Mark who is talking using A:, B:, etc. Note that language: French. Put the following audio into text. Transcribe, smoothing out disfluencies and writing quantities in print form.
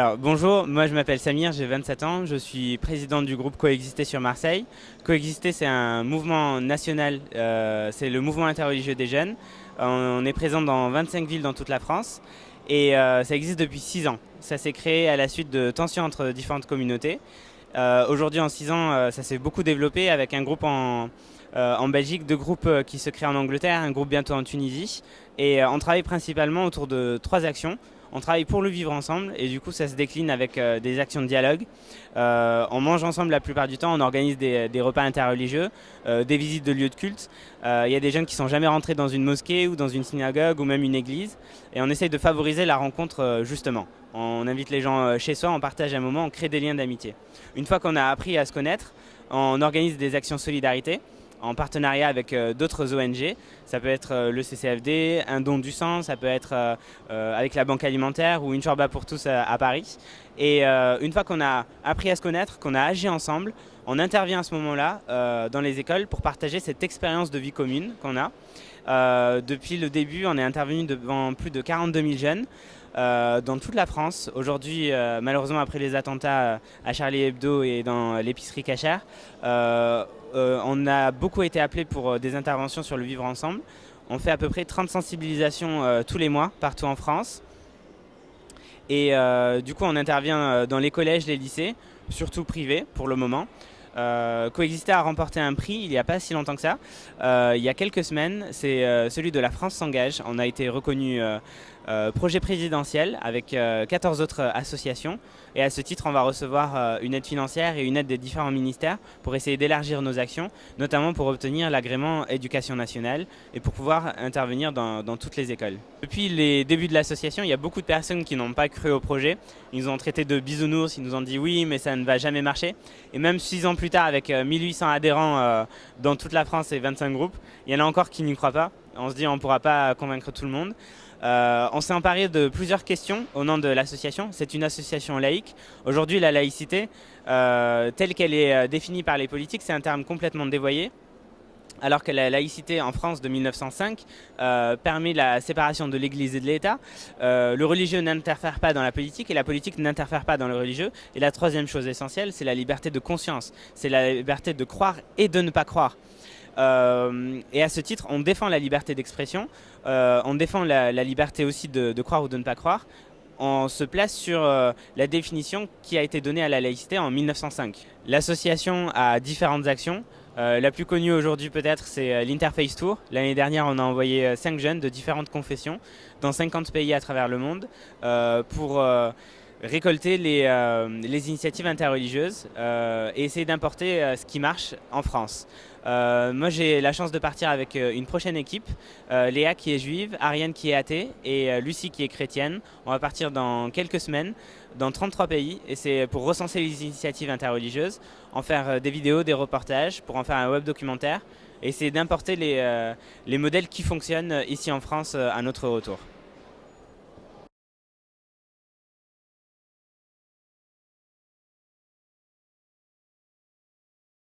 A: Alors, bonjour, moi je m'appelle Samir, j'ai 27 ans, je suis président du groupe Coexister sur Marseille. Coexister, c'est un mouvement national, c'est le mouvement interreligieux des jeunes. On est présent dans 25 villes dans toute la France et ça existe depuis 6 ans. Ça s'est créé à la suite de tensions entre différentes communautés. Aujourd'hui, en 6 ans, ça s'est beaucoup développé avec un groupe en Belgique, deux groupes qui se créent en Angleterre, un groupe bientôt en Tunisie. Et on travaille principalement autour de trois actions. On travaille pour le vivre ensemble et du coup ça se décline avec des actions de dialogue. On mange ensemble la plupart du temps, on organise des repas interreligieux, des visites de lieux de culte. Il y a des jeunes qui sont jamais rentrés dans une mosquée ou dans une synagogue ou même une église et on essaye de favoriser la rencontre justement. On invite les gens chez soi, on partage un moment, on crée des liens d'amitié. Une fois qu'on a appris à se connaître, on organise des actions solidarité en partenariat avec d'autres ONG. Ça peut être le CCFD, un don du sang, ça peut être avec la Banque Alimentaire ou une Shorba pour tous à Paris. Et une fois qu'on a appris à se connaître, qu'on a agi ensemble, on intervient à ce moment-là dans les écoles pour partager cette expérience de vie commune qu'on a. Depuis le début, on est intervenu devant plus de 42 000 jeunes. Dans toute la France. Aujourd'hui, malheureusement, après les attentats à Charlie Hebdo et dans l'épicerie Cachère, on a beaucoup été appelés pour des interventions sur le vivre ensemble. On fait à peu près 30 sensibilisations tous les mois, partout en France. Et du coup, on intervient dans les collèges, les lycées, surtout privés pour le moment. Coexister a remporté un prix il n'y a pas si longtemps que ça, il y a quelques semaines, c'est celui de La France s'engage. On a été reconnu projet présidentiel avec 14 autres associations et à ce titre on va recevoir une aide financière et une aide des différents ministères pour essayer d'élargir nos actions, notamment pour obtenir l'agrément éducation nationale et pour pouvoir intervenir dans toutes les écoles. Depuis les débuts de l'association, il y a beaucoup de personnes qui n'ont pas cru au projet. Ils nous ont traités de bisounours, ils nous ont dit oui mais ça ne va jamais marcher. Et même 6 ans plus tard, avec 1800 adhérents dans toute la France et 25 groupes, il y en a encore qui n'y croient pas. On se dit on ne pourra pas convaincre tout le monde. On s'est emparé de plusieurs questions au nom de l'association. C'est une association laïque. Aujourd'hui, la laïcité, telle qu'elle est définie par les politiques, c'est un terme complètement dévoyé. Alors que la laïcité en France de 1905 permet la séparation de l'Église et de l'État. Le religieux n'interfère pas dans la politique et la politique n'interfère pas dans le religieux. Et la troisième chose essentielle, c'est la liberté de conscience. C'est la liberté de croire et de ne pas croire. Et à ce titre, on défend la liberté d'expression, on défend la liberté aussi de croire ou de ne pas croire. On se place sur la définition qui a été donnée à la laïcité en 1905. L'association a différentes actions. La plus connue aujourd'hui peut-être c'est l'Interface Tour. L'année dernière on a envoyé 5 jeunes de différentes confessions dans 50 pays à travers le monde pour récolter les initiatives interreligieuses et essayer d'importer ce qui marche en France. Moi j'ai la chance de partir avec une prochaine équipe, Léa qui est juive, Ariane qui est athée et Lucie qui est chrétienne. On va partir dans quelques semaines dans 33 pays et c'est pour recenser les initiatives interreligieuses, en faire des vidéos, des reportages, pour en faire un web documentaire et essayer d'importer les modèles qui fonctionnent ici en France à notre retour.